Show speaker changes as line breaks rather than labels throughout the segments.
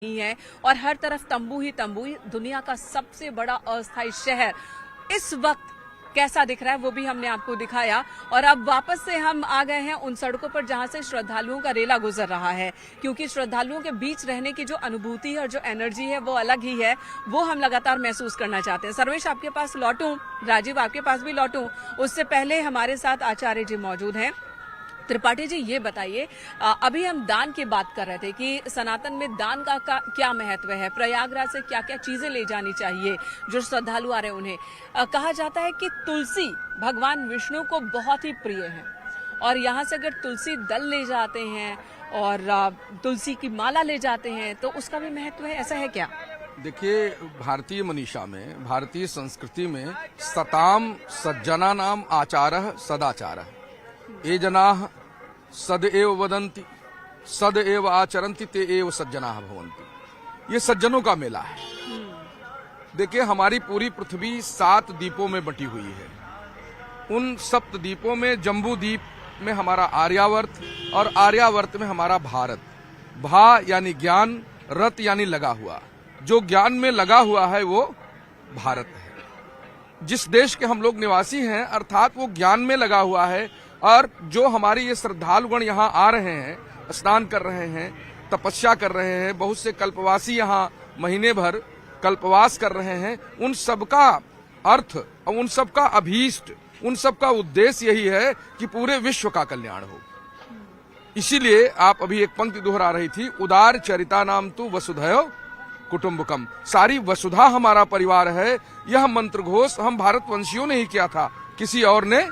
नहीं है और हर तरफ तंबू ही तंबू। दुनिया का सबसे बड़ा अस्थायी शहर इस वक्त कैसा दिख रहा है वो भी हमने आपको दिखाया। और अब वापस से हम आ गए हैं उन सड़कों पर जहां से श्रद्धालुओं का रेला गुजर रहा है, क्योंकि श्रद्धालुओं के बीच रहने की जो अनुभूति है और जो एनर्जी है वो अलग ही है, वो हम लगातार महसूस करना चाहते हैं। सर्वेश आपके पास लौटूं, राजीव आपके पास भी लौटूं, उससे पहले हमारे साथ आचार्य जी मौजूद हैं। त्रिपाठी जी, ये बताइए, अभी हम दान की बात कर रहे थे कि सनातन में दान का क्या महत्व है, प्रयागराज से क्या क्या चीजें ले जानी चाहिए जो श्रद्धालु आ रहे हैं उन्हें। कहा जाता है कि तुलसी भगवान विष्णु को बहुत ही प्रिय है और यहाँ से अगर तुलसी दल ले जाते हैं और तुलसी की माला ले जाते हैं तो उसका भी महत्व है, ऐसा है क्या?
देखिए, भारतीय मनीषा में, भारतीय संस्कृति में सताम सज्जना नाम आचारः सदाचारः, ये जनाः सदैव वदन्ति सदैव आचरन्ति ते एव सज्जनाः भवन्ति। ये सज्जनों का मेला है। देखिए, हमारी पूरी पृथ्वी 7 द्वीपों में बटी हुई है। उन 7 द्वीपों में जम्बू द्वीप में हमारा आर्यावर्त और आर्यावर्त में हमारा भारत। भा यानी ज्ञान, रत यानी लगा हुआ। जो ज्ञान में लगा हुआ है वो भारत है। जिस देश के हम लोग निवासी हैं, अर्थात वो ज्ञान में लगा हुआ है। और जो हमारी ये श्रद्धालुगण यहाँ आ रहे हैं, स्नान कर रहे हैं, तपस्या कर रहे हैं, बहुत से कल्पवासी यहाँ महीने भर कल्पवास कर रहे हैं, उन सबका अर्थ और उन सबका अभीष्ट, उन सबका उद्देश्य यही है कि पूरे विश्व का कल्याण हो। इसीलिए आप अभी एक पंक्ति दोहरा रही थी, उदार चरिता नाम तु वसुधैव कुटुंबकम। सारी वसुधा हमारा परिवार है। यह मंत्र घोष हम भारतवंशियों ने ही किया था, किसी और ने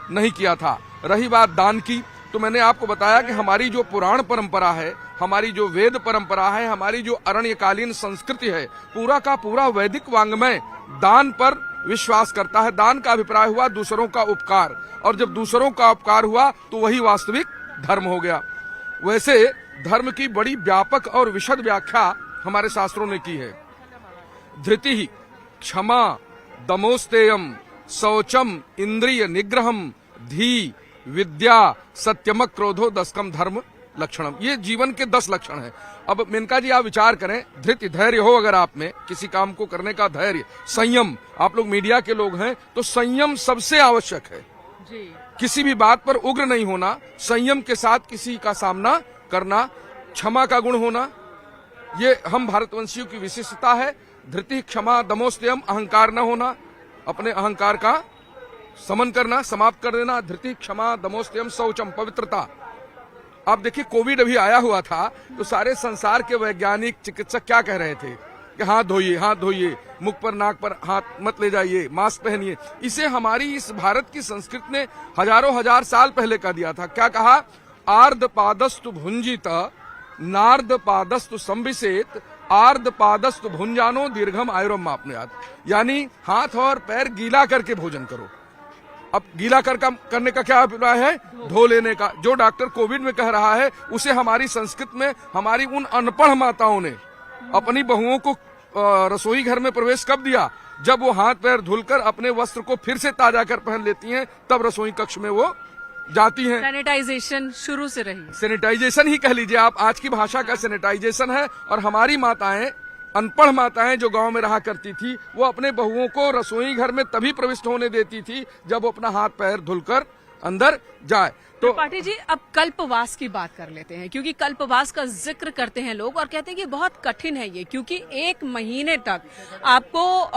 नहीं किया था। रही बात दान की, तो मैंने आपको बताया कि हमारी जो पुराण परंपरा है, हमारी जो वेद परंपरा है, हमारी जो अरण्यकालीन संस्कृति है, पूरा का पूरा वैदिक वांग्मय दान पर विश्वास करता है। दान का अभिप्राय हुआ दूसरों का उपकार, और जब दूसरों का उपकार हुआ तो वही वास्तविक धर्म हो गया। वैसे धर्म की बड़ी व्यापक और विशद व्याख्या हमारे शास्त्रों ने की है। धृति ही क्षमा दमोस्तेयम शौचम इंद्रिय निग्रहम धी विद्या सत्यमक क्रोधो दशकम धर्म लक्षणम। ये जीवन के 10 लक्षण हैं। अब मेनका जी, आप विचार करें, धृति धैर्य हो अगर आप में, किसी काम को करने का धैर्य, संयम, आप लोग मीडिया के लोग हैं तो संयम सबसे आवश्यक है जी। किसी भी बात पर उग्र नहीं होना, संयम के साथ किसी का सामना करना, क्षमा का गुण होना, ये हम भारतवंशियों की विशिष्टता है। धृति क्षमा दमोस्त्यम, अहंकार न होना, अपने अहंकार का समन करना, समाप्त कर देना। धृति क्षमा दमोस्त्यम शौचम, पवित्रता। आप देखिए, कोविड अभी आया हुआ था तो सारे संसार के वैज्ञानिक चिकित्सक क्या कह रहे थे कि हाथ धोइए, मुख पर नाक पर हाथ मत ले जाइए, मास्क पहनिए। इसे हमारी इस भारत की संस्कृति ने हजारों हजार साल पहले कह दिया था। क्या कहा? आर्ध पादस्तु भुंजित नार्द पादस्तु संविषेत आर्ध पादस्तु भुंजानो दीर्घम आयुरम आपनुयात। यानी हाथ और पैर गीला करके भोजन करो। अब गीला करने का क्या अभिप्राय है? धो लेने का। जो डॉक्टर कोविड में कह रहा है उसे हमारी संस्कृति में हमारी उन अनपढ़ माताओं ने अपनी बहुओं को रसोई घर में प्रवेश कब दिया? जब वो हाथ पैर धुलकर अपने वस्त्र को फिर से ताजा कर पहन लेती हैं, तब रसोई कक्ष में वो जाती हैं।
सैनिटाइजेशन शुरू से रही,
सैनिटाइजेशन ही कह लीजिए आप, आज की भाषा का सैनिटाइजेशन है। और हमारी माताएं, अनपढ़ माताएं जो गांव में रहा करती थी, वो अपने बहुओं को रसोई घर में तभी प्रविष्ट होने देती थी जब वो अपना हाथ पैर धुलकर अंदर जाए। तो
त्रिपाठी जी, अब कल्पवास की बात कर लेते हैं, क्योंकि कल्पवास का जिक्र करते हैं लोग और कहते हैं कि बहुत कठिन है ये, क्योंकि 1 महीने तक आपको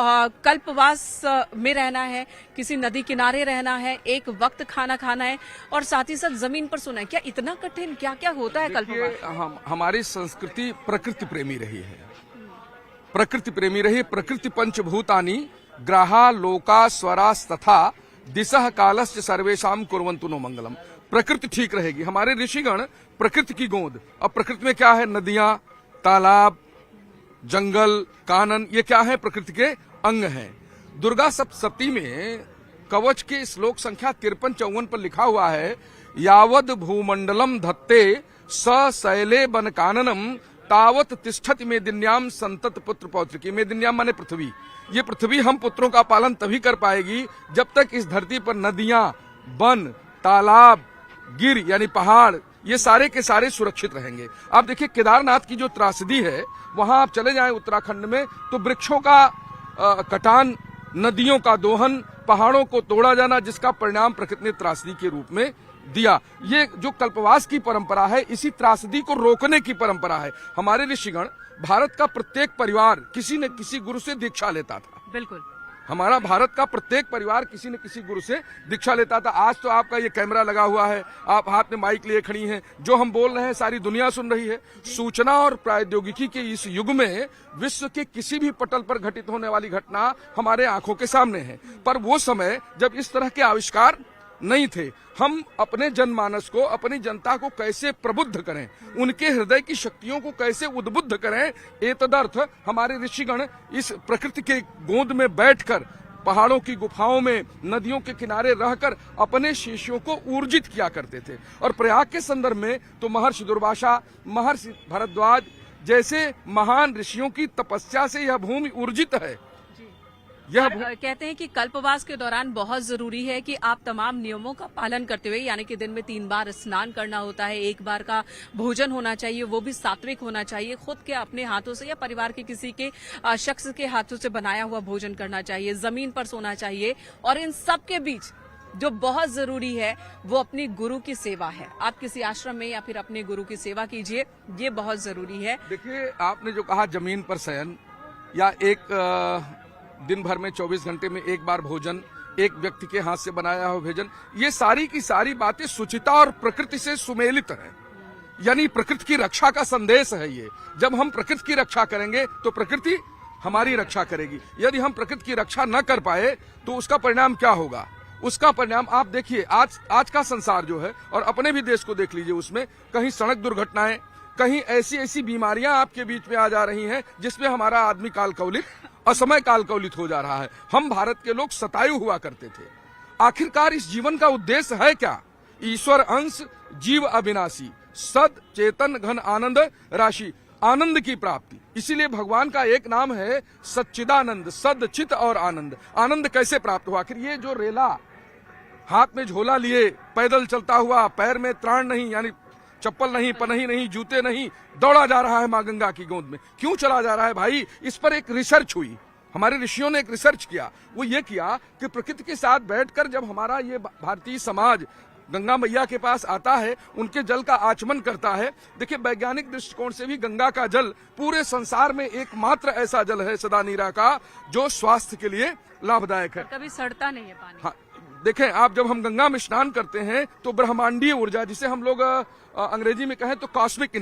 कल्पवास में रहना है, किसी नदी किनारे रहना है, एक वक्त खाना खाना है और साथ ही साथ जमीन पर सोना है। क्या इतना कठिन? क्या क्या होता है कल्पवास?
हमारी संस्कृति प्रकृति प्रेमी रही है, प्रकृति प्रेमी रही। प्रकृति पंचभूतानि ग्रहा लोका स्वरास तथा दिशः कालश्च सर्वेशाम कुर्वन्तु नो मंगलम। प्रकृति ठीक रहेगी। हमारे ऋषिगण प्रकृति की गोद। अब प्रकृति में क्या है? नदियां, तालाब, जंगल, कानन, ये क्या है? प्रकृति के अंग हैं। दुर्गा सप्तशती में कवच के श्लोक संख्या 53-54 पर लिखा हुआ है, यावद भूमंडलम धत्ते स शैले बन काननम तावत तिष्ठति मेदिन्याम संतत पुत्र पौत्र की। मेदिन्याम माने पृथ्वी। ये पृथ्वी हम पुत्रों का पालन तभी कर पाएगी जब तक इस धरती पर नदियां, वन, तालाब, गिर यानी पहाड़, ये सारे के सारे सुरक्षित रहेंगे। आप देखिए केदारनाथ की जो त्रासदी है, वहां आप चले जाएं उत्तराखंड में तो वृक्षों का कटान, नदियों का दोहन, पहाड़ों को तोड़ा जाना, जिसका परिणाम प्रकृति ने त्रासदी के रूप में दिया। ये जो कल्पवास की परंपरा है, इसी त्रासदी को रोकने की परंपरा है। हमारे ऋषिगण, भारत का प्रत्येक परिवार किसी न किसी गुरु से दीक्षा लेता था।
बिल्कुल,
हमारा भारत का प्रत्येक परिवार किसी न किसी गुरु से दीक्षा लेता था। आज तो आपका ये कैमरा लगा हुआ है, आप हाथ में माइक लिए खड़ी हैं, जो हम बोल रहे हैं सारी दुनिया सुन रही है। सूचना और प्रौद्योगिकी के इस युग में विश्व के किसी भी पटल पर घटित होने वाली घटना हमारे आंखों के सामने है। पर वो समय जब इस तरह के आविष्कार नहीं थे, हम अपने जनमानस को, अपनी जनता को कैसे प्रबुद्ध करें, उनके हृदय की शक्तियों को कैसे उद्बुद्ध करें, एतदर्थ हमारे ऋषिगण इस प्रकृति के गोद में बैठकर, पहाड़ों की गुफाओं में, नदियों के किनारे रहकर अपने शिष्यों को ऊर्जित किया करते थे। और प्रयाग के संदर्भ में तो महर्षि दुर्वासा, महर्षि भरद्वाज जैसे महान ऋषियों की तपस्या से यह भूमि ऊर्जित है।
कहते हैं कि कल्पवास के दौरान बहुत जरूरी है कि आप तमाम नियमों का पालन करते हुए, यानी कि दिन में 3 बार स्नान करना होता है, 1 बार का भोजन होना चाहिए, वो भी सात्विक होना चाहिए, खुद के अपने हाथों से या परिवार के किसी के शख्स के हाथों से बनाया हुआ भोजन करना चाहिए, जमीन पर सोना चाहिए, और इन सब के बीच जो बहुत जरूरी है वो अपनी गुरु की सेवा है। आप किसी आश्रम में या फिर अपने गुरु की सेवा कीजिए, ये बहुत जरूरी है।
देखिए, आपने जो कहा जमीन पर शयन या एक दिन भर में 24 घंटे में 1 बार भोजन, एक व्यक्ति के हाथ से बनाया हुआ भोजन, ये सारी की सारी बातें शुचिता और प्रकृति से सुमेलित है। यानी प्रकृति की रक्षा का संदेश है ये। जब हम प्रकृति की रक्षा करेंगे तो प्रकृति हमारी रक्षा करेगी। यदि हम प्रकृति की रक्षा न कर पाए तो उसका परिणाम क्या होगा? उसका परिणाम आप देखिए, आज का संसार जो है, और अपने भी देश को देख लीजिए, उसमें कहीं सड़क दुर्घटनाएं, कहीं ऐसी बीमारियां आपके बीच में आ जा रही हैं जिसमें हमारा आदमी कालकौलिक, असमय कालकौलित हो जा रहा है। हम भारत के लोग शतायु हुआ करते थे। आखिरकार इस जीवन का उद्देश्य है क्या? ईश्वर अंश, जीव अविनाशी, सद चेतन घन आनंद राशि, आनंद की प्राप्ति। इसीलिए भगवान का एक नाम है सच्चिदानंद, सद चित और आनंद। आनंद कैसे प्राप्त हुआ? आखिर ये जो रेला हाथ में झोला लिए पैदल चलता हुआ, पैर में त्राण नहीं, यानी चप्पल नहीं, पनही नहीं, जूते नहीं, दौड़ा जा रहा है माँ गंगा की गोद में, क्यों चला जा रहा है भाई? इस पर एक रिसर्च हुई, हमारे ऋषियों ने एक रिसर्च किया। वो ये किया कि प्रकृति के साथ बैठकर जब हमारा ये भारतीय समाज गंगा मैया के पास आता है, उनके जल का आचमन करता है। देखिए, वैज्ञानिक दृष्टिकोण से भी गंगा का जल पूरे संसार में एकमात्र ऐसा जल है सदा नीरा का जो स्वास्थ्य के लिए लाभदायक है,
कभी सड़ता नहीं है पानी।
हाँ, देखें आप, जब हम गंगा में स्नान करते हैं तो ब्रह्मांडीय ऊर्जा, जिसे हम लोग अंग्रेजी में कहें तो कॉस्मिक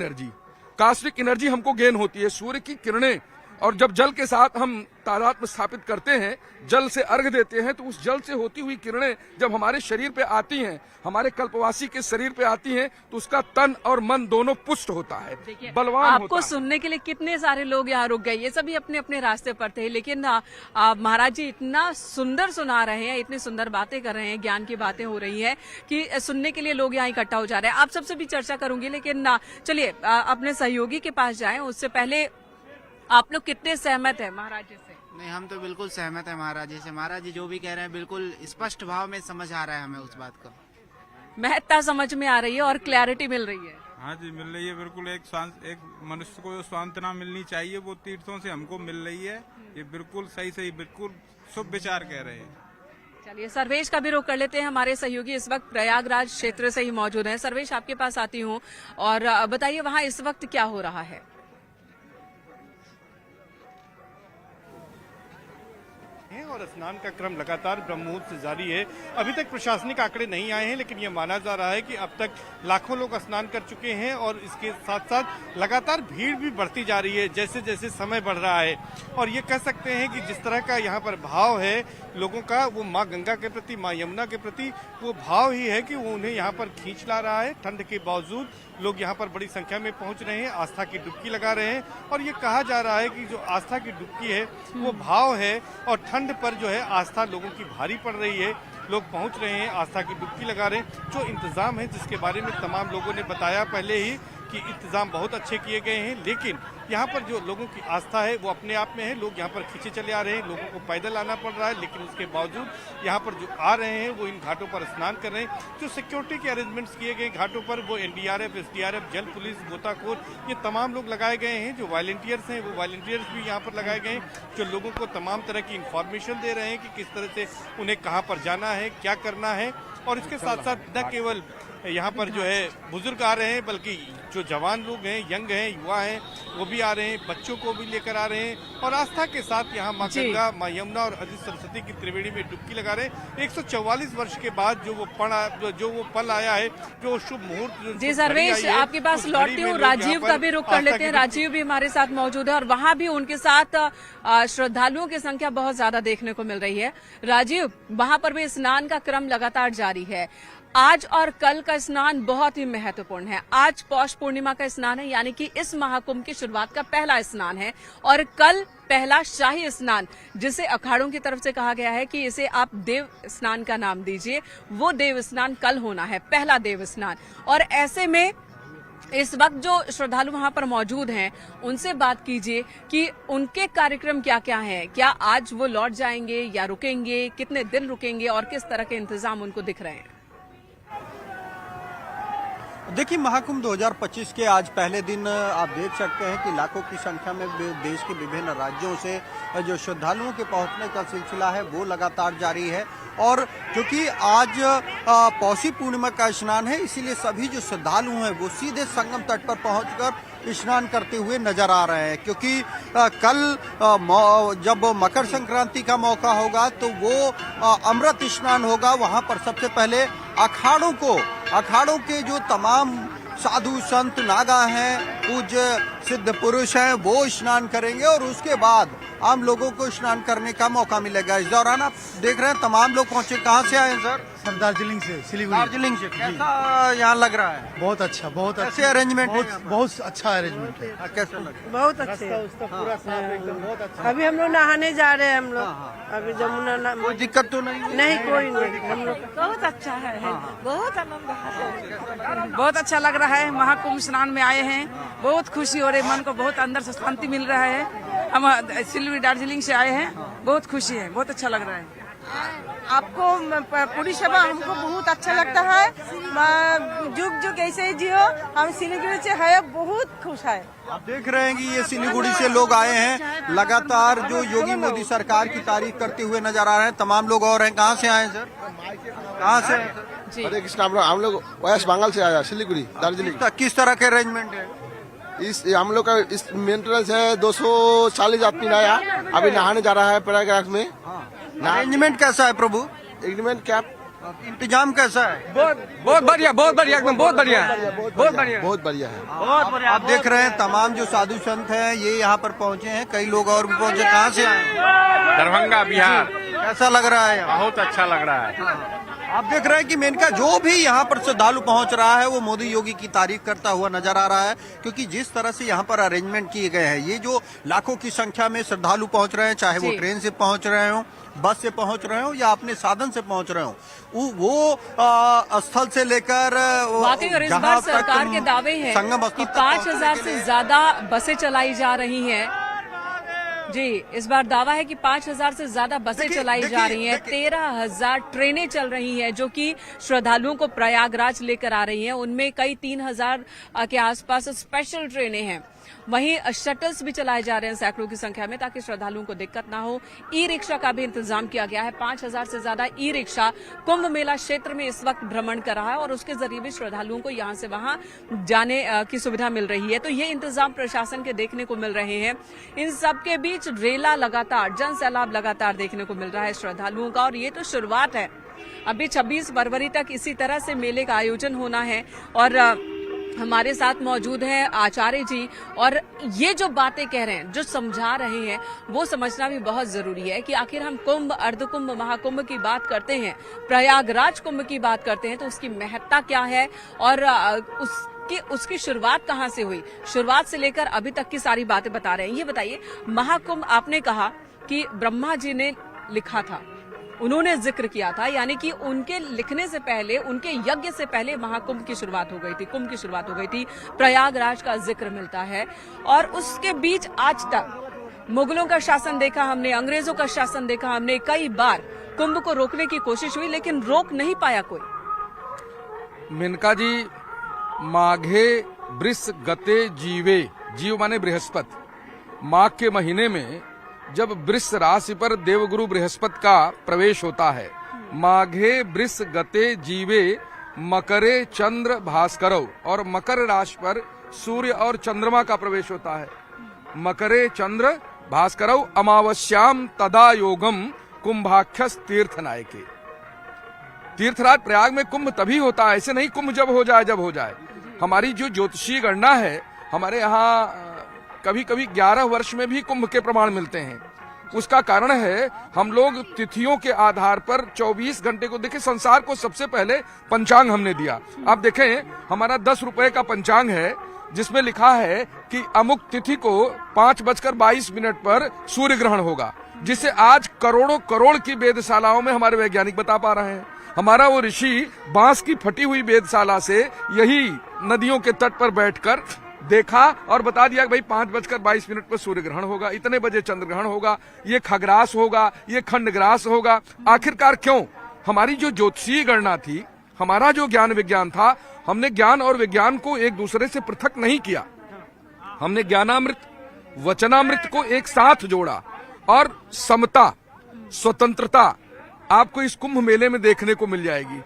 एनर्जी हमको गेन होती है। सूर्य की किरणें, और जब जल के साथ हम तादात्म्य स्थापित करते हैं, जल से अर्घ देते हैं, तो उस जल से होती हुई किरणें जब हमारे शरीर पे आती हैं, हमारे कल्पवासी के शरीर पे आती हैं, तो उसका तन और मन दोनों पुष्ट होता है, बलवान
आपको
होता है।
सुनने के लिए कितने सारे लोग यहाँ रुक गए, ये सभी अपने अपने रास्ते पर थे, लेकिन महाराज जी इतना सुंदर सुना रहे हैं, इतनी सुंदर बातें कर रहे हैं, ज्ञान की बातें हो रही है कि सुनने के लिए लोग यहाँ इकट्ठा हो जा रहे हैं। आप सबसे भी चर्चा करूंगी, लेकिन चलिए अपने सहयोगी के पास जाएं। उससे पहले आप लोग कितने सहमत है महाराज जी से?
नहीं, हम तो बिल्कुल सहमत है महाराज जी से। महाराज जी जो भी कह रहे हैं बिल्कुल स्पष्ट भाव में समझ आ रहा है हमें उस बात को।
महत्ता समझ में आ रही है और क्लैरिटी मिल रही है।
हाँ जी, मिल रही है बिल्कुल। एक मनुष्य को जो सांत्वना मिलनी चाहिए वो तीर्थों से हमको मिल रही है। ये बिल्कुल सही बिल्कुल शुभ विचार कह रहे हैं।
चलिए सर्वेश का भी रुख कर लेते हैं। हमारे सहयोगी इस वक्त प्रयागराज क्षेत्र से ही मौजूद हैं। सर्वेश, आपके पास आती हूँ और बताइए वहाँ इस वक्त क्या हो रहा है?
और स्नान का क्रम लगातार ब्रह्म मुहूर्त से जारी है। अभी तक प्रशासनिक आंकड़े नहीं आए हैं, लेकिन ये माना जा रहा है कि अब तक लाखों लोग स्नान कर चुके हैं और इसके साथ साथ लगातार भीड़ भी बढ़ती जा रही है जैसे जैसे समय बढ़ रहा है। और ये कह सकते हैं कि जिस तरह का यहाँ पर भाव है लोगों का, वो माँ गंगा के प्रति, माँ यमुना के प्रति वो भाव ही है कि वो उन्हें यहाँ पर खींच ला रहा है। ठंड के बावजूद लोग यहाँ पर बड़ी संख्या में पहुँच रहे हैं, आस्था की डुबकी लगा रहे हैं। और ये कहा जा रहा है कि जो आस्था की डुबकी है वो भाव है, और ठंड पर जो है आस्था लोगों की भारी पड़ रही है। लोग पहुंच रहे हैं, आस्था की डुबकी लगा रहे हैं। जो इंतजाम है जिसके बारे में तमाम लोगों ने बताया पहले ही कि इंतजाम बहुत अच्छे किए गए हैं, लेकिन यहाँ पर जो लोगों की आस्था है वो अपने आप में है। लोग यहाँ पर खींचे चले आ रहे हैं, लोगों को पैदल आना पड़ रहा है, लेकिन उसके बावजूद यहाँ पर जो आ रहे हैं वो इन घाटों पर स्नान कर रहे हैं। जो सिक्योरिटी के अरेंजमेंट्स किए गए घाटों पर वो एनडीआरएफ, एसडीआरएफ, जल पुलिस, गोताखोर, ये तमाम लोग लगाए गए हैं। जो वॉलंटियर्स हैं वो वॉलंटियर्स भी यहाँ पर लगाए गए हैं, जो लोगों को तमाम तरह की इंफॉर्मेशन दे रहे हैं कि किस तरह से उन्हें कहाँ पर जाना है, क्या करना है। और इसके साथ साथ न केवल यहाँ पर जो है बुजुर्ग आ रहे हैं, बल्कि जो जवान लोग हैं, यंग हैं, युवा हैं, वो भी आ रहे हैं, बच्चों को भी लेकर आ रहे हैं और आस्था के साथ यहाँ माँ गंगा, माँ यमुना और अदिति सरस्वती की त्रिवेणी में डुबकी लगा रहे हैं। 144 वर्ष के बाद जो वो पल आया है, जो शुभ मुहूर्त।
जी सर्वेश, आपके पास लौटती हूँ, राजीव का भी रुख कर लेते हैं। राजीव भी हमारे साथ मौजूद है और वहां भी उनके साथ श्रद्धालुओं की संख्या बहुत ज्यादा देखने को मिल रही है। राजीव, वहां पर भी स्नान का क्रम लगातार जारी है। आज और कल का स्नान बहुत ही महत्वपूर्ण है। आज पौष पूर्णिमा का स्नान है, यानी कि इस महाकुंभ की शुरुआत का पहला स्नान है और कल पहला शाही स्नान, जिसे अखाड़ों की तरफ से कहा गया है कि इसे आप देव स्नान का नाम दीजिए, वो देव स्नान कल होना है, पहला देव स्नान। और ऐसे में इस वक्त जो श्रद्धालु वहां पर मौजूद हैं, उनसे बात कीजिए कि उनके कार्यक्रम क्या क्या हैं। क्या आज वो लौट जाएंगे या रुकेंगे, कितने दिन रुकेंगे और किस तरह के इंतजाम उनको दिख रहे हैं?
देखिए, महाकुंभ 2025 के आज पहले दिन आप देख सकते हैं कि लाखों की संख्या में देश के विभिन्न राज्यों से जो श्रद्धालुओं के पहुंचने का सिलसिला है वो लगातार जारी है। और क्योंकि आज पौषी पूर्णिमा का स्नान है, इसीलिए सभी जो श्रद्धालु हैं वो सीधे संगम तट पर पहुंचकर स्नान करते हुए नजर आ रहे हैं। क्योंकि कल जब मकर संक्रांति का मौका होगा तो वो अमृत स्नान होगा। वहां पर सबसे पहले अखाड़ों के जो तमाम साधु संत नागा हैं, पूज्य सिद्ध पुरुष हैं, वो स्नान करेंगे और उसके बाद आम लोगों को स्नान करने का मौका मिलेगा। इस दौरान आप देख रहे हैं तमाम लोग पहुंचे। कहाँ से आए हैं सर?
सर दार्जिलिंग से, सिलीगुड़ी।
दार्जिलिंग से। कैसा यहाँ लग रहा है?
बहुत अच्छा, बहुत अच्छा।
कैसे अरेंजमेंट है?
बहुत अच्छा अरेंजमेंट है।
कैसा लग?
बहुत अच्छे।
पूरा साफ एकदम, बहुत अच्छा।
अभी हम लोग नहाने जा रहे हैं। हम लोग अभी जमुना
कोई दिक्कत तो नहीं?
नहीं, कोई नहीं। हम लोग
बहुत अच्छा है, बहुत आनंद है, बहुत अच्छा लग रहा है। महाकुंभ स्नान में आए हैं, बहुत खुशी हो रही है, मन को बहुत अंदर से शांति मिल रहा है। हम सिलीगुड़ी दार्जिलिंग से आए हैं, बहुत खुशी है, बहुत अच्छा लग रहा है।
आपको पूरी सभा हमको बहुत अच्छा लगता है। जुग जुग ऐसे ही जियो। हम सिलीगुड़ी से है, बहुत खुश है।
आप देख रहे हैं कि ये सिलीगुड़ी से लोग आए हैं, लगातार जो योगी मोदी सरकार की तारीफ करते हुए नजर आ रहे हैं। तमाम लोग और हैं। कहाँ से आए सर? कहाँ से?
हरे कृष्ण। हम लोग वेस्ट बंगाल से आया, सिलीगुड़ी दार्जिलिंग।
किस तरह के अरेंजमेंट है?
हम लोग का इस मेंटेनेंस है 240 आदमी आया, अभी नहाने जा रहा है प्रयागराज में।
अरेंजमेंट कैसा है प्रभु?
एग्रीमेंट क्या,
इंतजाम कैसा है?
बहुत बढ़िया, बहुत बढ़िया, एकदम बहुत बढ़िया, बहुत बढ़िया,
बहुत बढ़िया है।
आप देख रहे हैं तमाम जो साधु संत हैं ये यहाँ पर पहुँचे हैं। कई लोग और भी पहुँचे। कहाँ से आए?
दरभंगा, बिहार।
कैसा लग रहा है?
बहुत अच्छा लग रहा है।
आप देख रहे हैं कि मेनका जो भी यहाँ पर श्रद्धालु पहुंच रहा है वो मोदी योगी की तारीफ करता हुआ नजर आ रहा है। क्योंकि जिस तरह से यहाँ पर अरेंजमेंट किए गए हैं, ये जो लाखों की संख्या में श्रद्धालु पहुंच रहे हैं, चाहे वो ट्रेन से पहुंच रहे हो, बस से पहुंच रहे हो या अपने साधन से पहुंच रहे हो, वो स्थल से लेकर
वाकई। और इस बार सरकार के दावे हैं कि 5000 से ज्यादा बसें चलाई जा रही हैं। जी, इस बार दावा है कि 5000 से ज्यादा बसें चलाई जा रही हैं, 13,000 ट्रेनें चल रही हैं जो कि श्रद्धालुओं को प्रयागराज लेकर आ रही हैं। उनमें कई 3,000 के आसपास स्पेशल ट्रेनें हैं। वहीं शटल्स भी चलाए जा रहे हैं सैकड़ों की संख्या में, ताकि श्रद्धालुओं को दिक्कत ना हो। ई रिक्शा का भी इंतजाम किया गया है। 5000 से ज्यादा ई रिक्शा कुंभ मेला क्षेत्र में इस वक्त भ्रमण कर रहा है और उसके जरिए भी श्रद्धालुओं को यहां से वहां जाने की सुविधा मिल रही है। तो ये इंतजाम प्रशासन के देखने को मिल रहे हैं। इन सबके बीच रेला लगातार, जन सैलाब लगातार देखने को मिल रहा है श्रद्धालुओं का। और ये तो शुरुआत है, अभी 26 फरवरी तक इसी तरह से मेले का आयोजन होना है। और हमारे साथ मौजूद हैं आचार्य जी, और ये जो बातें कह रहे हैं, जो समझा रहे हैं, वो समझना भी बहुत जरूरी है कि आखिर हम कुंभ, अर्धकुंभ, महाकुंभ की बात करते हैं, प्रयागराज कुंभ की बात करते हैं, तो उसकी महत्ता क्या है और उसकी शुरुआत कहाँ से हुई, शुरुआत से लेकर अभी तक की सारी बातें बता रहे हैं। ये बताइए, महाकुंभ आपने कहा कि ब्रह्मा जी ने लिखा था, उन्होंने जिक्र किया था, यानी कि उनके लिखने से पहले, उनके यज्ञ से पहले महाकुंभ की शुरुआत हो गई थी, कुंभ की शुरुआत हो गई थी। प्रयागराज का जिक्र मिलता है और उसके बीच आज तक मुगलों का शासन देखा हमने, अंग्रेजों का शासन देखा हमने, कई बार कुंभ को रोकने की कोशिश हुई लेकिन रोक नहीं पाया कोई।
मेनका जी, माघे वृष गते जीवे, जीव माने बृहस्पति, माघ के महीने में जब वृष राशि पर देवगुरु बृहस्पति का प्रवेश होता है, माघे वृष गते जीवे मकरे चंद्र भास्करौ, और मकर राशि पर सूर्य और चंद्रमा का प्रवेश होता है। मकरे चंद्र भास्करौ अमावस्याम तदा योगम कुंभाख्यस तीर्थ नायके। तीर्थराज प्रयाग में कुंभ तभी होता है, ऐसे नहीं कुंभ जब हो जाए। हमारी जो ज्योतिषीय गणना है, हमारे यहाँ कभी कभी 11 वर्ष में भी कुंभ के प्रमाण मिलते हैं। उसका कारण है हम लोग तिथियों के आधार पर 24 घंटे को देखें। संसार को सबसे पहले पंचांग हमने दिया। आप देखें, हमारा 10 रुपए का पंचांग है जिसमें लिखा है कि अमुक तिथि को 5:22 पर सूर्य ग्रहण होगा, जिसे आज करोड़ों करोड़ की वेधशालाओं में हमारे वैज्ञानिक बता पा रहे हैं। हमारा वो ऋषि बांस की फटी हुई वेधशाला से यही नदियों के तट पर बैठकर देखा और बता दिया कि भाई 5:22 पर सूर्य ग्रहण होगा, इतने बजे चंद्र ग्रहण होगा, ये खग्रास होगा, ये खंडग्रास होगा। आखिरकार क्यों? हमारी जो ज्योतिषीय गणना थी, हमारा जो ज्ञान विज्ञान था, हमने ज्ञान और विज्ञान को एक दूसरे से पृथक नहीं किया। हमने ज्ञानामृत वचनामृत को एक साथ जोड़ा और समता, स्वतंत्रता आपको इस कुंभ मेले में देखने को मिल जाएगी।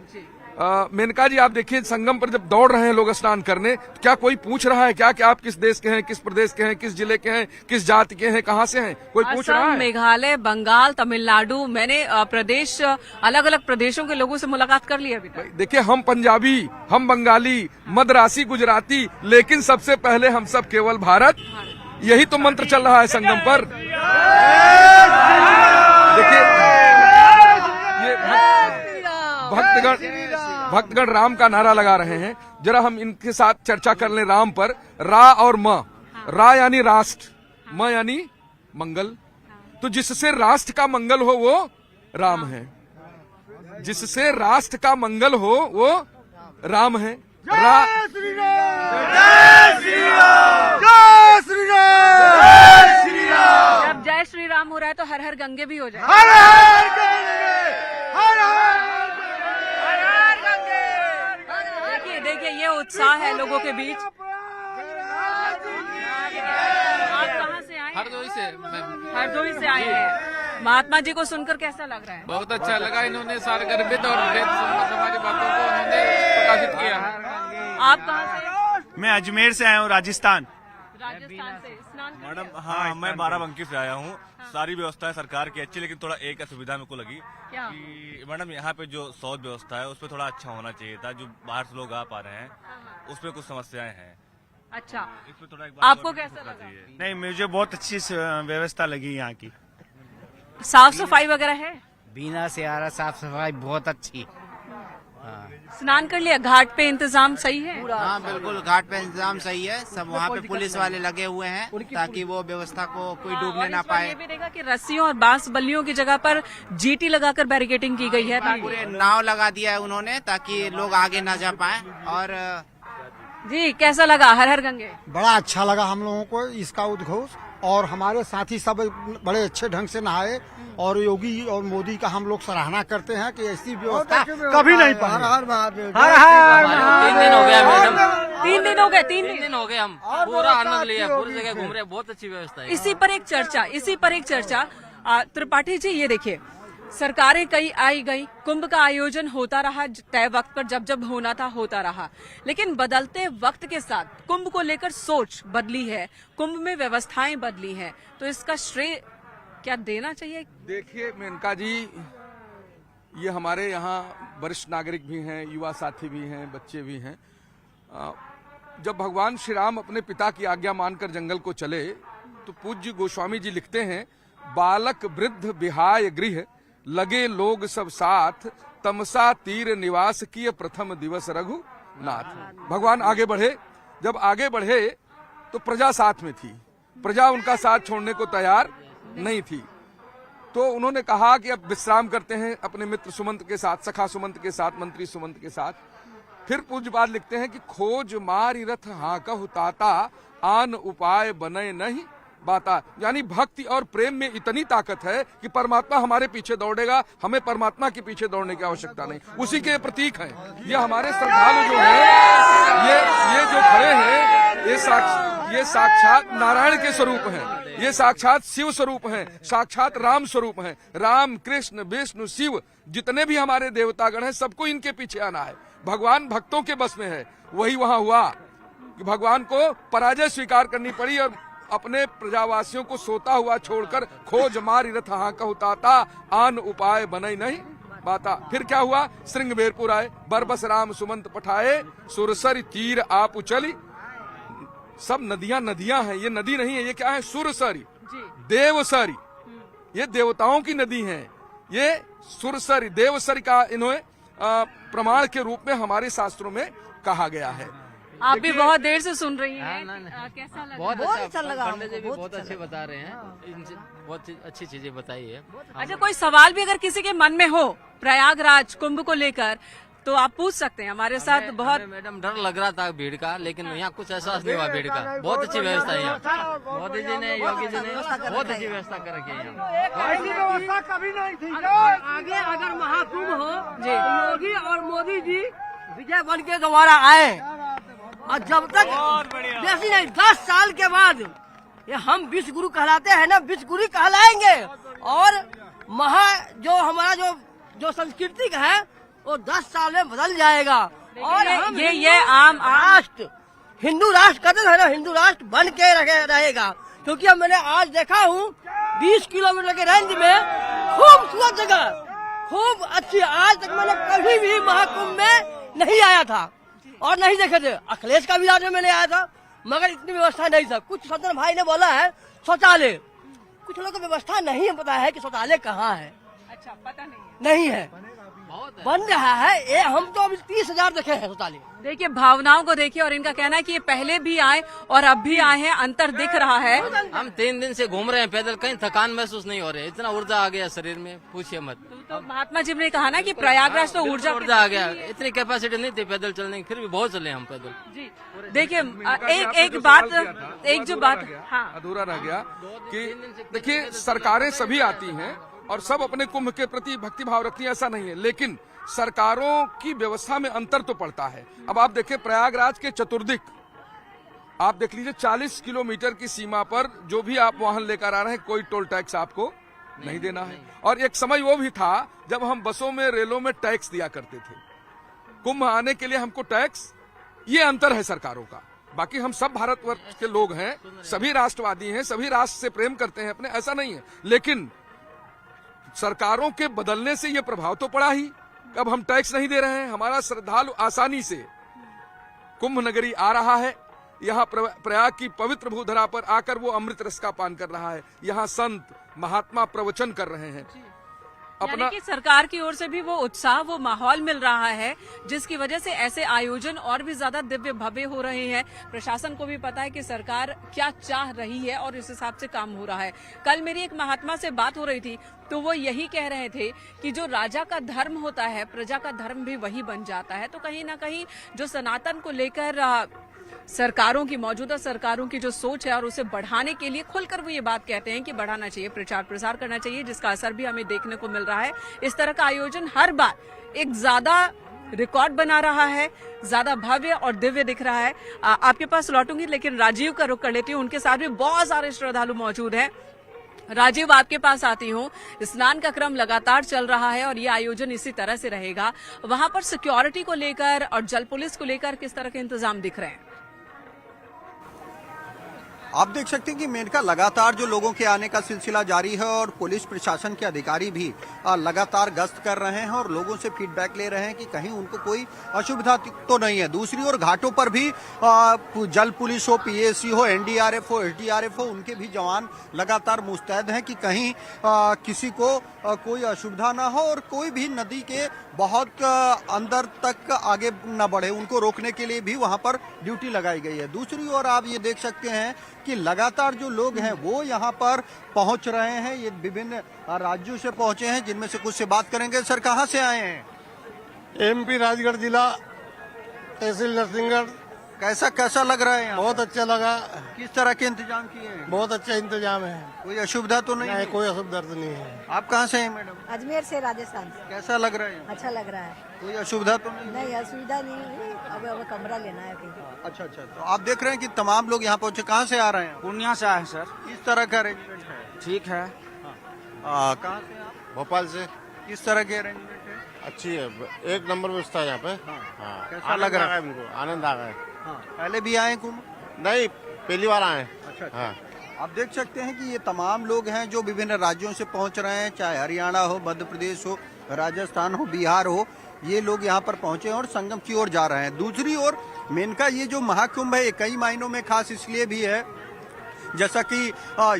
मेनका जी, आप देखिए, संगम पर जब दौड़ रहे हैं लोग स्नान करने, तो क्या कोई पूछ रहा है क्या कि आप किस देश के हैं, किस प्रदेश के हैं, किस जिले के हैं, किस जाति के हैं, कहाँ से हैं? कोई पूछ रहा है?
मेघालय, बंगाल, तमिलनाडु, मैंने प्रदेश, अलग अलग प्रदेशों के लोगों से मुलाकात कर ली अभी तक।
देखिए, हम पंजाबी, हम बंगाली, मद्रासी, गुजराती, लेकिन सबसे पहले हम सब केवल भारत, यही तो मंत्र चल रहा है संगम पर। देखिए, ये भक्तगण राम का नारा लगा रहे हैं। जरा हम इनके साथ चर्चा कर लें राम पर। रा और म, रा यानी राष्ट्र, म यानी मंगल। तो जिससे राष्ट्र का मंगल हो वो राम है, जिससे राष्ट्र का मंगल हो वो राम है।
जय श्री राम, जय श्री राम, जय श्री राम, जय श्री राम।
जब जय श्री राम हो रहा है तो हर हर गंगे भी हो जाए।
हर हर गंगे, हर हर
देखिए ये उत्साह है लोगों के बीच। आप कहाँ से आए?
हरदोई से।
हरदोई से आए हैं। महात्मा जी को सुनकर कैसा लग रहा है?
बहुत अच्छा लगा, इन्होंने सारे गर्भित और वेद संबंध हमारी बातों को उन्होंने प्रकाशित किया।
आप कहाँ से?
मैं अजमेर से आया हूँ, राजस्थान
से। स्नान
मैडम, हाँ, मैं बाराबंकी से आया हूँ। सारी व्यवस्था सरकार की अच्छी, लेकिन थोड़ा एक असुविधा मेरे को लगी कि मैडम यहाँ पे जो शौच व्यवस्था है उस पर थोड़ा अच्छा होना चाहिए था। जो बाहर से लोग आ पा रहे हैं उसमें कुछ समस्याएं हैं।
अच्छा,
इसमें थोड़ा
आपको कैसा लगा?
नहीं, मुझे बहुत अच्छी व्यवस्था लगी यहाँ की।
साफ सफाई वगैरह है?
बिना से आ रहा, साफ सफाई बहुत अच्छी।
स्नान कर लिया? घाट पे इंतजाम सही है?
हाँ बिल्कुल, घाट पे इंतजाम सही है। सब वहाँ पे पुलिस वाले लगे हुए हैं ताकि वो व्यवस्था को कोई डूबने ना पाए।
ये भी देखा कि रस्सियों और बांस बल्लियों की जगह पर जीटी लगाकर बैरिकेडिंग की गई है।
पूरे नाव लगा दिया है उन्होंने ताकि लोग आगे ना जा पाए। और
जी, कैसा लगा हर हर गंगे?
बड़ा अच्छा लगा हम लोगों को इसका उद्घोष, और हमारे साथी सब बड़े अच्छे ढंग से नहाए। और योगी और मोदी का हम लोग सराहना करते हैं कि ऐसी व्यवस्था कभी नहीं पाई। हर हर महादेव।
3 दिन हो गया मैडम,
3 दिन हो गए। 3
दिन हो गए, हम पूरा आनंद लिया, पूरी जगह घूम रहे, बहुत अच्छी व्यवस्था है।
इसी पर एक चर्चा त्रिपाठी जी, ये देखिए, सरकारें कई आई गई, कुंभ का आयोजन होता रहा तय वक्त पर, जब जब होना था होता रहा, लेकिन बदलते वक्त के साथ कुंभ को लेकर सोच बदली है, कुंभ में व्यवस्थाएं बदली हैं, तो इसका श्रेय क्या देना चाहिए?
देखिए मेनका जी, ये हमारे यहाँ वरिष्ठ नागरिक भी हैं, युवा साथी भी हैं, बच्चे भी हैं। जब भगवान श्री राम अपने पिता की आज्ञा मानकर जंगल को चले तो पूज्य गोस्वामी जी लिखते हैं, बालक वृद्ध विहाय गृह लगे लोग सब साथ, तमसा तीर निवास किए प्रथम दिवस रघुनाथ। भगवान आगे बढ़े, जब आगे बढ़े तो प्रजा साथ में थी, प्रजा उनका साथ छोड़ने को तैयार नहीं थी। तो उन्होंने कहा कि अब विश्राम करते हैं अपने मित्र सुमंत के साथ, सखा सुमंत के साथ, मंत्री सुमंत के साथ। फिर पूज्यपाद लिखते हैं कि खोज मारी रथ हाँ कहु ताता, आन उपाय बने नहीं बाता। यानी भक्ति और प्रेम में इतनी ताकत है कि परमात्मा हमारे पीछे दौड़ेगा, हमें परमात्मा के पीछे दौड़ने की आवश्यकता नहीं। उसी के प्रतीक हैं ये हमारे श्रद्धालु जो हैं, ये जो खड़े हैं, ये साक्षात नारायण के स्वरूप हैं, ये साक्षात शिव स्वरूप हैं, साक्षात राम स्वरूप हैं। राम, कृष्ण, विष्णु, शिव जितने भी हमारे देवतागण हैं, सबको इनके पीछे आना है। भगवान भक्तों के बस में है। वही वहां हुआ कि भगवान को पराजय स्वीकार करनी पड़ी और अपने प्रजावासियों को सोता हुआ छोड़कर खोज मारी रथ हाँ कहु ताता, आन उपाय बने नहीं बाता। फिर क्या हुआ? श्रृंगबेरपुर आए, बरबस राम सुमंत पठाए, सुरसरी तीर आप उचली। सब नदियां हैं, ये नदी नहीं है, ये क्या है? सुरसरी, देवसरी, ये देवताओं की नदी है। ये सुरसरी, देवसरी का इन्होंने प्रमाण के रूप में हमारे शास्त्रों में कहा गया है।
आप भी बहुत देर से सुन रही हैं, कैसा लगा?
बहुत अच्छा लगा, पंडित जी भी बहुत अच्छे बता रहे हैं, बहुत अच्छी चीजें बताई है।
अच्छा, कोई सवाल भी अगर किसी के मन में हो प्रयागराज कुंभ को लेकर तो आप पूछ सकते हैं हमारे साथ। बहुत
मैडम डर लग रहा था भीड़ का, लेकिन यहाँ कुछ एहसास नहीं हुआ भीड़ का। बहुत अच्छी व्यवस्था है यहाँ, मोदी जी ने, योगी जी ने बहुत अच्छी व्यवस्था कर रखी है यहाँ।
ऐसी व्यवस्था कभी नहीं थी।
आगे अगर महाकुंभ हो, योगी और मोदी जी विजय बन के दोबारा आए, और जब तक जैसी नहीं 10 साल के बाद ये हम विश्व गुरु कहलाते हैं ना, विश्व गुरु कहलाएंगे। और जो हमारा जो संस्कृति है वो 10 साल में बदल जाएगा। और हम
ये आम
राष्ट्र, हिंदू राष्ट्र कहते हैं ना, हिंदू राष्ट्र बन के रहेगा। क्योंकि अब मैंने आज देखा हूँ 20 किलोमीटर के रेंज में खूबसूरत जगह, खूब अच्छी। आज तक मैंने कभी भी महाकुंभ में नहीं आया था और नहीं देखे थे। अखिलेश का विराज में मैंने आया था, मगर इतनी व्यवस्था नहीं था। कुछ सज्जन भाई ने बोला है शौचालय, कुछ लोगों को व्यवस्था नहीं पता है कि शौचालय कहाँ है।
अच्छा, पता नहीं
है, बन रहा है। ये हम तो अभी 30,000 देखे हैं शौचालय।
देखिए, भावनाओं को देखिए, और इनका कहना है कि ये पहले भी आए और अब भी आए हैं, अंतर दिख रहा है।
हम 3 दिन से घूम रहे हैं पैदल, कहीं थकान महसूस नहीं हो रही, इतना ऊर्जा आ गया शरीर में, पूछिए मत।
तो महात्मा जी ने कहा ना कि प्रयागराज तो ऊर्जा
आ गया, इतनी कैपेसिटी नहीं थी पैदल चलने की, फिर भी बहुत चले हम पैदल।
जी देखिए, एक जो बात
अधूरा रह गया कि देखिए, सरकारें सभी आती हैं और सब अपने कुंभ के प्रति भक्ति भाव रखती है, ऐसा नहीं है, लेकिन सरकारों की व्यवस्था में अंतर तो पड़ता है। अब आप देखिए, प्रयागराज के चतुर्दिक आप देख लीजिए, 40 किलोमीटर की सीमा पर जो भी आप वाहन लेकर आ रहे हैं, कोई टोल टैक्स आपको नहीं देना है। और एक समय वो भी था जब हम बसों में, रेलों में टैक्स दिया करते थे। कुंभ आने के लिए हमको टैक्स, ये अंतर है सरकारों का। बाकी हम सब भारतवर्ष के लोग हैं, सभी राष्ट्रवादी हैं, सभी राष्ट्र से प्रेम करते हैं अपने, ऐसा नहीं है। लेकिन सरकारों के बदलने से ये प्रभाव तो पड़ा ही। अब हम टैक्स नहीं दे रहे हैं, हमारा श्रद्धालु आसानी से कुंभ नगरी आ रहा है। यहाँ प्रयाग की पवित्र भूधरा पर आकर वो अमृत रस का पान कर रहा है। यहाँ संत महात्मा प्रवचन कर रहे हैं।
अपना कि सरकार की ओर से भी वो उत्साह, वो माहौल मिल रहा है, जिसकी वजह से ऐसे आयोजन और भी ज्यादा दिव्य भव्य हो रहे हैं। प्रशासन को भी पता है कि सरकार क्या चाह रही है और इस हिसाब से काम हो रहा है। कल मेरी एक महात्मा से बात हो रही थी तो वो यही कह रहे थे कि जो राजा का धर्म होता है, प्रजा का धर्म भी वही बन जाता है। तो कहीं ना कहीं जो सनातन को लेकर सरकारों की, मौजूदा सरकारों की जो सोच है और उसे बढ़ाने के लिए खुलकर वो ये बात कहते हैं कि बढ़ाना चाहिए, प्रचार प्रसार करना चाहिए, जिसका असर भी हमें देखने को मिल रहा है। इस तरह का आयोजन हर बार एक ज्यादा रिकॉर्ड बना रहा है, ज्यादा भव्य और दिव्य दिख रहा है। आपके पास लौटूंगी, लेकिन राजीव का रुख कर लेती हूँ, उनके साथ भी बहुत सारे श्रद्धालु मौजूद हैं। राजीव, आपके पास आती हूँ। स्नान का क्रम लगातार चल रहा है और ये आयोजन इसी तरह से रहेगा। वहां पर सिक्योरिटी को लेकर और जल पुलिस को लेकर किस तरह के इंतजाम दिख रहे हैं?
आप देख सकते हैं कि मेनका लगातार जो लोगों के आने का सिलसिला जारी है और पुलिस प्रशासन के अधिकारी भी लगातार गश्त कर रहे हैं और लोगों से फीडबैक ले रहे हैं कि कहीं उनको कोई असुविधा तो नहीं है। दूसरी ओर घाटों पर भी जल पुलिस हो, पीएसी हो, एनडीआरएफ हो, एसडीआरएफ हो, उनके भी जवान लगातार मुस्तैद हैं कि कहीं किसी को कोई असुविधा ना हो और कोई भी नदी के बहुत अंदर तक आगे न बढ़े, उनको रोकने के लिए भी वहां पर ड्यूटी लगाई गई है। दूसरी ओर आप ये देख सकते हैं कि लगातार जो लोग हैं वो यहाँ पर पहुँच रहे हैं। ये विभिन्न राज्यों से पहुँचे हैं, जिनमें से कुछ से बात करेंगे। सर, कहाँ से आए हैं?
MP राजगढ़ जिला, तहसील नरसिंहगढ़।
कैसा लग रहा है यहाँ?
बहुत अच्छा लगा।
किस तरह के इंतजाम किए हैं?
बहुत अच्छा इंतजाम है,
कोई असुविधा तो नहीं है?
कोई असुविधा तो नहीं है।
आप कहाँ से हैं मैडम?
अजमेर से, राजस्थान से।
कैसा लग रहा है?
अच्छा लग रहा है।
कोई असुविधा तो नहीं?
नहीं, असुविधा नहीं हुई। अब कमरा लेना है कहीं।
अच्छा, तो आप देख रहे हैं कि तमाम लोग यहाँ पहुँचे। कहाँ से आ रहे हैं?
पूर्णिया से आए सर।
किस तरह का अरेंजमेंट है?
ठीक है।
कहाँ से आप?
भोपाल से।
किस तरह के अरेंजमेंट है?
अच्छी है, एक नंबर व्यवस्था है यहाँ पे।
हाँ। कैसा लग रहा है?
हमको आनंद आ गया।
हाँ। पहले भी आए कुंभ?
नहीं, पहली बार आए।
अच्छा।
हाँ।
आप देख सकते हैं कि ये तमाम लोग हैं जो विभिन्न राज्यों से पहुंच रहे हैं, चाहे हरियाणा हो, मध्य प्रदेश हो, राजस्थान हो, बिहार हो। ये लोग यहाँ पर पहुंचे हैं और संगम की ओर जा रहे हैं। दूसरी ओर मेनका ये जो महाकुंभ है, ये कई मायनों में खास इसलिए भी है, जैसा कि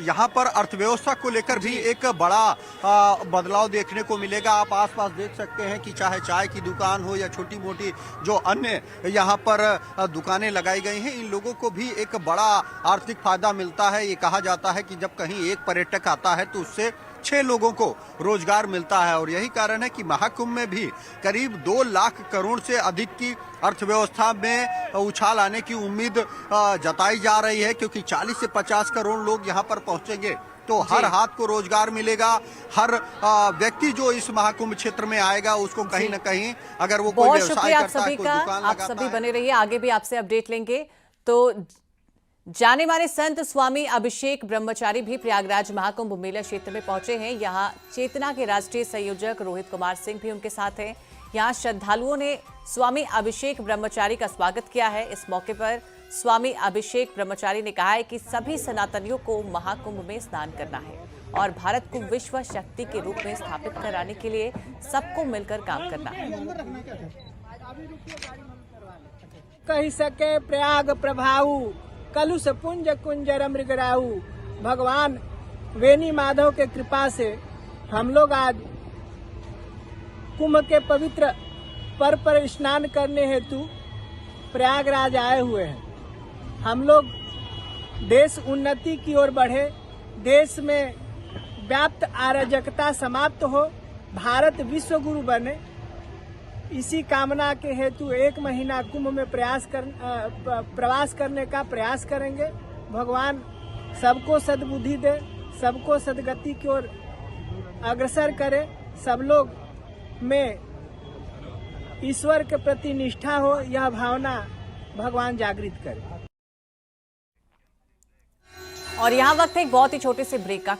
यहाँ पर अर्थव्यवस्था को लेकर भी एक बड़ा बदलाव देखने को मिलेगा। आप आसपास देख सकते हैं कि चाहे चाय की दुकान हो या छोटी मोटी जो अन्य यहाँ पर दुकानें लगाई गई हैं, इन लोगों को भी एक बड़ा आर्थिक फायदा मिलता है। ये कहा जाता है कि जब कहीं एक पर्यटक आता है तो उससे 6 लोगों को रोजगार मिलता है, और यही कारण है कि महाकुंभ में भी करीब 2 लाख करोड़ से अधिक की अर्थव्यवस्था में उछाल आने की उम्मीद जताई जा रही है, क्योंकि 40 से 50 करोड़ लोग यहाँ पर पहुंचेंगे तो हर हाथ को रोजगार मिलेगा। हर व्यक्ति जो इस महाकुंभ क्षेत्र में आएगा उसको कहीं न कहीं, अगर वो कोई व्यवसाय करता है, कोई दुकान लगाता है।
आप सभी बने रहिए, आगे भी आपसे अपडेट लेंगे। तो जाने माने संत स्वामी अभिषेक ब्रह्मचारी भी प्रयागराज महाकुंभ मेला क्षेत्र में पहुंचे हैं। यहाँ चेतना के राष्ट्रीय संयोजक रोहित कुमार सिंह भी उनके साथ हैं। यहाँ श्रद्धालुओं ने स्वामी अभिषेक ब्रह्मचारी का स्वागत किया है। इस मौके पर स्वामी अभिषेक ब्रह्मचारी ने कहा है कि सभी सनातनियों को महाकुंभ में स्नान करना है और भारत को विश्व शक्ति के रूप में स्थापित कराने के लिए सबको मिलकर काम करना है।
कही सके प्रयाग प्रभाऊ, कलुष पुंज कुंजर मृगराऊ। भगवान वेणी माधव के कृपा से हम लोग आज कुंभ के पवित्र पर्व पर स्नान करने हेतु प्रयागराज आए हुए हैं। हम लोग देश उन्नति की ओर बढ़े, देश में व्याप्त अराजकता समाप्त हो, भारत विश्व गुरु बने, इसी कामना के हेतु 1 महीना कुंभ में प्रवास करने का प्रयास करेंगे। भगवान सबको सद्बुद्धि दे, सबको सदगति की ओर अग्रसर करे, सब लोग में ईश्वर के प्रति निष्ठा हो, यह भावना भगवान जागृत करे।
और यहाँ वक्त है एक बहुत ही छोटे से ब्रेक का।